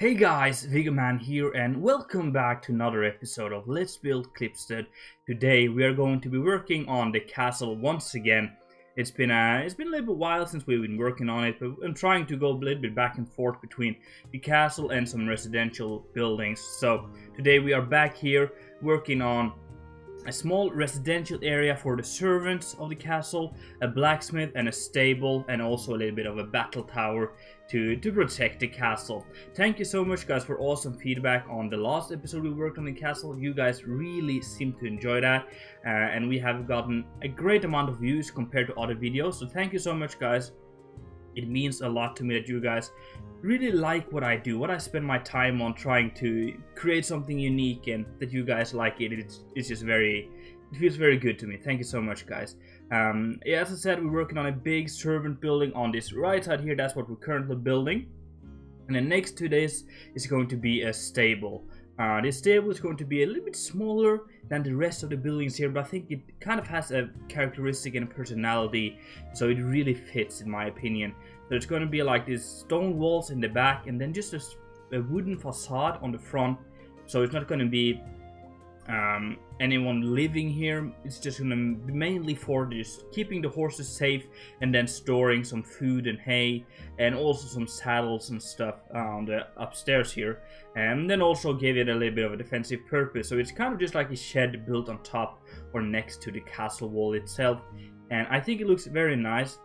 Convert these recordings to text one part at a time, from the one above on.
Hey guys, Viggoman here and welcome back to another episode of Let's Build Klipstead. Today we are going to be working on the castle once again. It's been a little bit while since we've been working on it, but I'm trying to go a little bit back and forth between the castle and some residential buildings. So today we are back here working on a small residential area for the servants of the castle, a blacksmith and a stable, and also a little bit of a battle tower to protect the castle. Thank you so much guys for awesome feedback on the last episode we worked on the castle. You guys really seem to enjoy that, and we have gotten a great amount of views compared to other videos, so thank you so much guys. It means a lot to me that you guys really like what I do, what I spend my time on trying to create something unique, and that you guys like it. It's just it feels very good to me. Thank you so much guys. Yeah, as I said, we're working on a big servant building on this right side here. That's what we're currently building, and then next to this is going to be a stable. This stable is going to be a little bit smaller than the rest of the buildings here, but I think it kind of has a characteristic and a personality, so it really fits in my opinion. So it's going to be like these stone walls in the back and then just a wooden facade on the front, so it's not going to be anyone living here. It's just going to be mainly for just keeping the horses safe and then storing some food and hay and also some saddles and stuff on the upstairs here, and then also give it a little bit of a defensive purpose. So it's kind of just like a shed built on top or next to the castle wall itself, and I think it looks very nice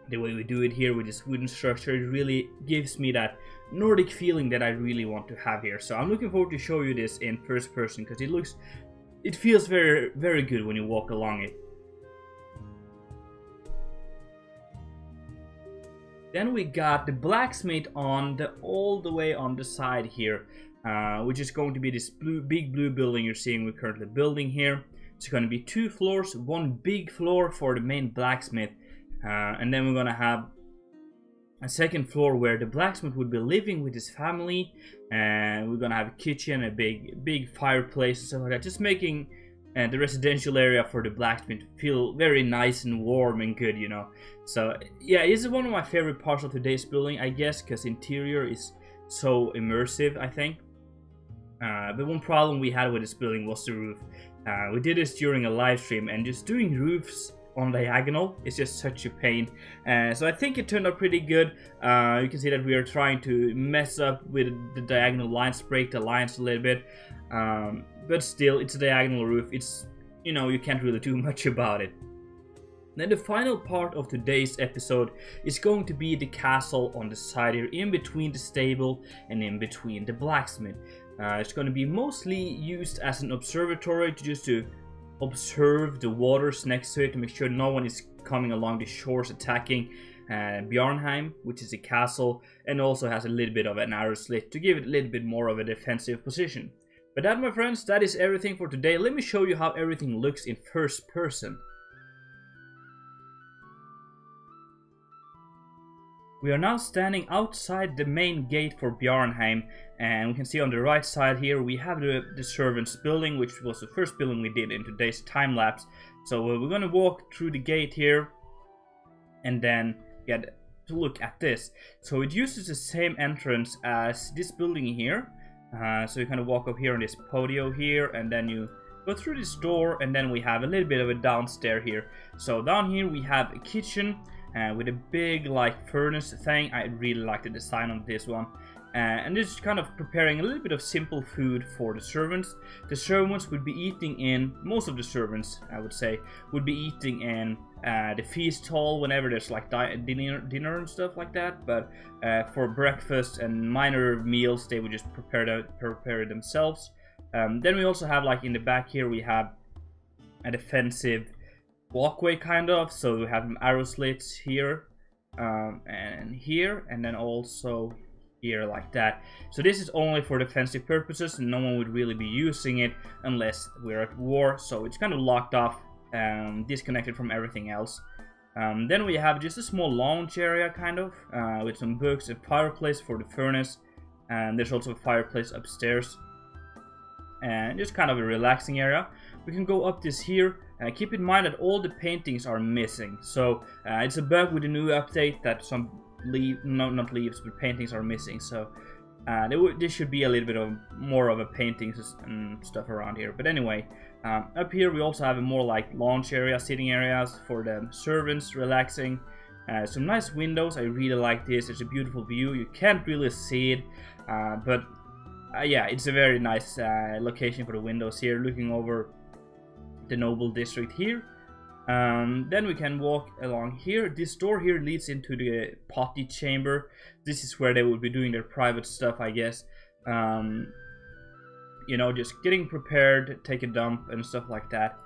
the way we do it here with this wooden structure. It really gives me that Nordic feeling that I really want to have here. So I'm looking forward to show you this in first person because it feels very, very good when you walk along it. Then we got the blacksmith on all the way on the side here, which is going to be this big blue building you're seeing we're currently building here. It's going to be 2 floors, one big floor for the main blacksmith, and then we're going to have a second floor where the blacksmith would be living with his family, and we're gonna have a kitchen, a big fireplace and stuff like that, just making the residential area for the blacksmith feel very nice and warm and good, you know. So yeah, this is one of my favorite parts of today's building, I guess, because interior is so immersive, I think. But one problem we had with this building was the roof. We did this during a live stream, and just doing roofs on diagonal is just such a pain, so I think it turned out pretty good. You can see that we are trying to mess up with the diagonal lines, break the lines a little bit, but still it's a diagonal roof. It's, you know, you can't really do much about it. Then the final part of today's episode is going to be the castle on the side here, in between the stable and in between the blacksmith. It's going to be mostly used as an observatory to observe the waters next to it, to make sure no one is coming along the shores attacking Bjarnheim, which is a castle, and also has a little bit of an arrow slit to give it a little bit more of a defensive position. But that, my friends, that is everything for today. Let me show you how everything looks in first person. We are now standing outside the main gate for Bjarnheim, and we can see on the right side here we have the servants building, which was the first building we did in today's time lapse. So we're going to walk through the gate here and then get to look at this. So it uses the same entrance as this building here. So you kind of walk up here on this podium here, and then you go through this door, and then we have a little bit of a downstairs here. So down here we have a kitchen with a big like furnace thing. I really like the design on this one. And this is kind of preparing a little bit of simple food for the servants. The servants would be eating in, most of the servants I would say, would be eating in the feast hall whenever there's like dinner and stuff like that. But for breakfast and minor meals they would just prepare it themselves. Then we also have, like in the back here, we have a defensive walkway kind of, so we have arrow slits here and here, and then also here like that. So this is only for defensive purposes, and no one would really be using it unless we're at war, so it's kind of locked off, disconnected from everything else. Then we have just a small lounge area kind of, with some books, a fireplace for the furnace, and there's also a fireplace upstairs, and just kind of a relaxing area. We can go up this here. Keep in mind that all the paintings are missing, so it's a bug with the new update that some not leaves but paintings are missing. So There should be a little bit of more of a paintings and stuff around here. But anyway, up here we also have a more like lounge area, sitting areas for the servants relaxing. Some nice windows. I really like this. It's a beautiful view. You can't really see it, but yeah, it's a very nice location for the windows here, looking over the noble district here. Then we can walk along here. This door here leads into the potty chamber. This is where they will be doing their private stuff, I guess. You know, just getting prepared, take a dump and stuff like that.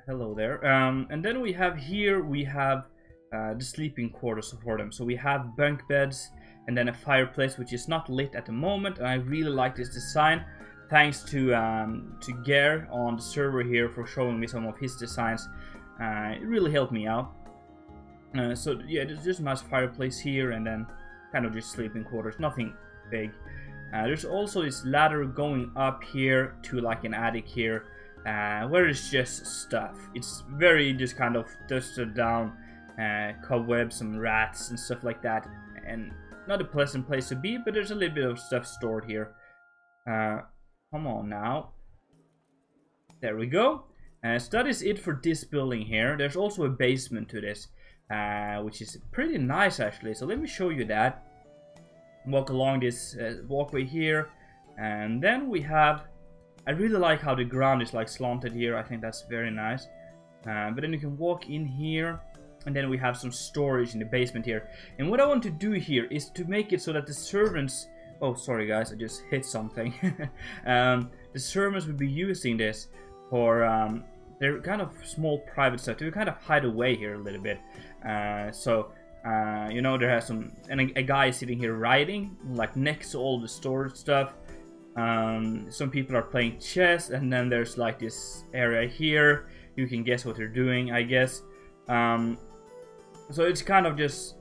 Hello there. And then we have here, we have the sleeping quarters for them. So we have bunk beds and then a fireplace, which is not lit at the moment. And I really like this design. Thanks to Ger on the server here for showing me some of his designs. It really helped me out. So yeah, there's just a nice fireplace here and then kind of just sleeping quarters, nothing big. There's also this ladder going up here to like an attic here, where it's just stuff. It's very just kind of dusted down, cobwebs, some rats and stuff like that. And not a pleasant place to be, but there's a little bit of stuff stored here. Come on now. There we go. So that is it for this building here. There's also a basement to this, which is pretty nice actually. So let me show you that. Walk along this walkway here. And then we have... I really like how the ground is like slanted here. I think that's very nice. But then you can walk in here. And then we have some storage in the basement here. And what I want to do here is to make it so that the servants... Oh, sorry guys, I just hit something. The servants will be using this for their kind of small private stuff. They kind of hide away here a little bit. You know, there has some... And a guy sitting here writing, like next to all the storage stuff. Some people are playing chess, and then there's like this area here. You can guess what they're doing, I guess. So it's kind of just...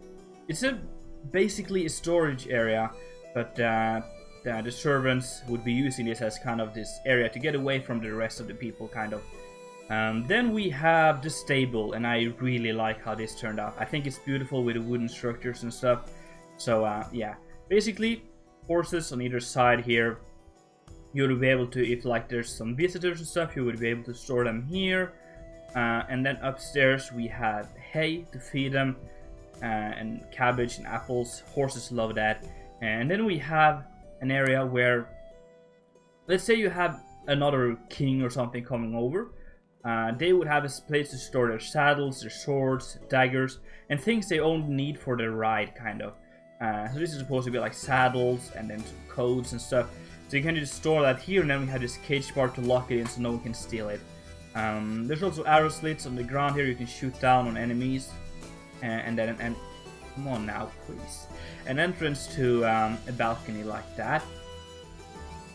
It's basically a storage area. But the servants would be using this as kind of this area to get away from the rest of the people, kind of. Then we have the stable, and I really like how this turned out. I think it's beautiful with the wooden structures and stuff. So yeah, basically horses on either side here. You would be able to, if like there's some visitors and stuff, you would be able to store them here. And then upstairs we have hay to feed them, and cabbage and apples. Horses love that. And then we have an area where, let's say you have another king or something coming over. They would have a place to store their saddles, their swords, daggers, and things they only need for their ride, kind of. So this is supposed to be like saddles and then some coats and stuff. So you can just store that here, and then we have this cage bar to lock it in so no one can steal it. There's also arrow slits on the ground here you can shoot down on enemies. And come on now, please. An entrance to a balcony like that,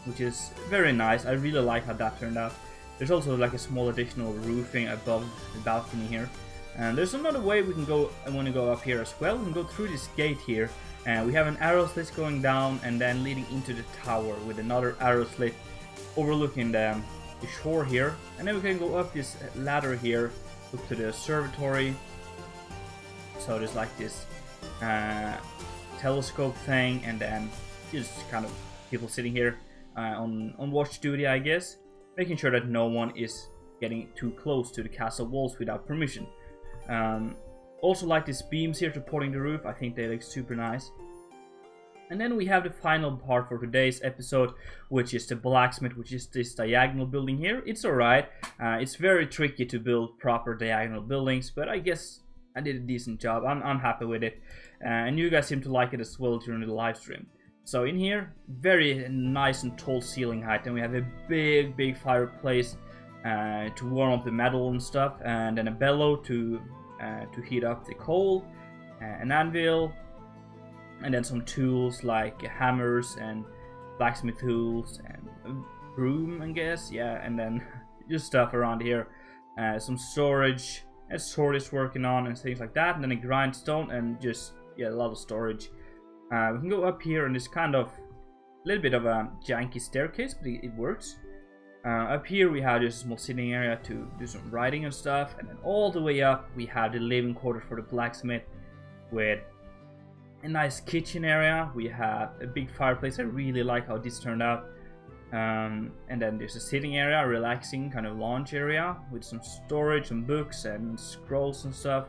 which is very nice. I really like how that turned out. There's also like a small additional roofing above the balcony here. And there's another way we can go. I want to go up here as well. We can go through this gate here. And we have an arrow slit going down and then leading into the tower with another arrow slit overlooking the shore here. And then we can go up this ladder here, up to the observatory. So there's like this telescope thing, and then just kind of people sitting here on watch duty, I guess, making sure that no one is getting too close to the castle walls without permission. Also like these beams here supporting the roof. I think they look super nice. And then we have the final part for today's episode, which is the blacksmith, which is this diagonal building here. It's alright. It's very tricky to build proper diagonal buildings, but I guess I did a decent job. I'm happy with it. And you guys seem to like it as well during the live stream. So in here, very nice and tall ceiling height. And we have a big fireplace to warm up the metal and stuff. And then a bellow to heat up the coal. An anvil. And then some tools like hammers and blacksmith tools and a broom, I guess. Yeah, and then just stuff around here. Some storage. A sword is working on and things like that, and then a grindstone and just, yeah, a lot of storage. We can go up here, and it's kind of a little bit of a janky staircase, but it works. Up here we have just a small sitting area to do some writing and stuff, and then all the way up we have the living quarters for the blacksmith with a nice kitchen area. We have a big fireplace. I really like how this turned out. And then there's a sitting area, relaxing kind of lounge area with some storage, some books and scrolls and stuff.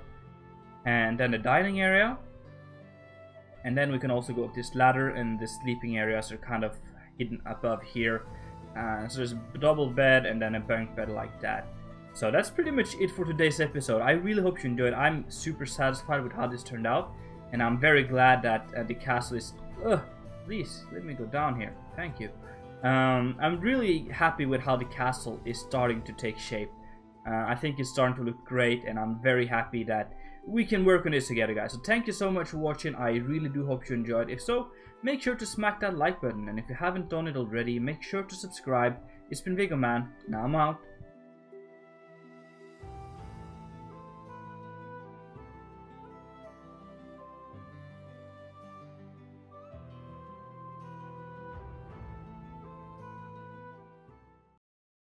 And then the dining area. And then we can also go up this ladder, and the sleeping areas are kind of hidden above here. So there's a double bed and then a bunk bed like that. So that's pretty much it for today's episode. I really hope you enjoyed. I'm super satisfied with how this turned out. And I'm very glad that the castle is... please, let me go down here. Thank you. I'm really happy with how the castle is starting to take shape. I think it's starting to look great, and I'm very happy that we can work on this together, guys. So thank you so much for watching. I really do hope you enjoyed. If so, make sure to smack that like button, and if you haven't done it already, make sure to subscribe. It's been Viggoman. Now I'm out.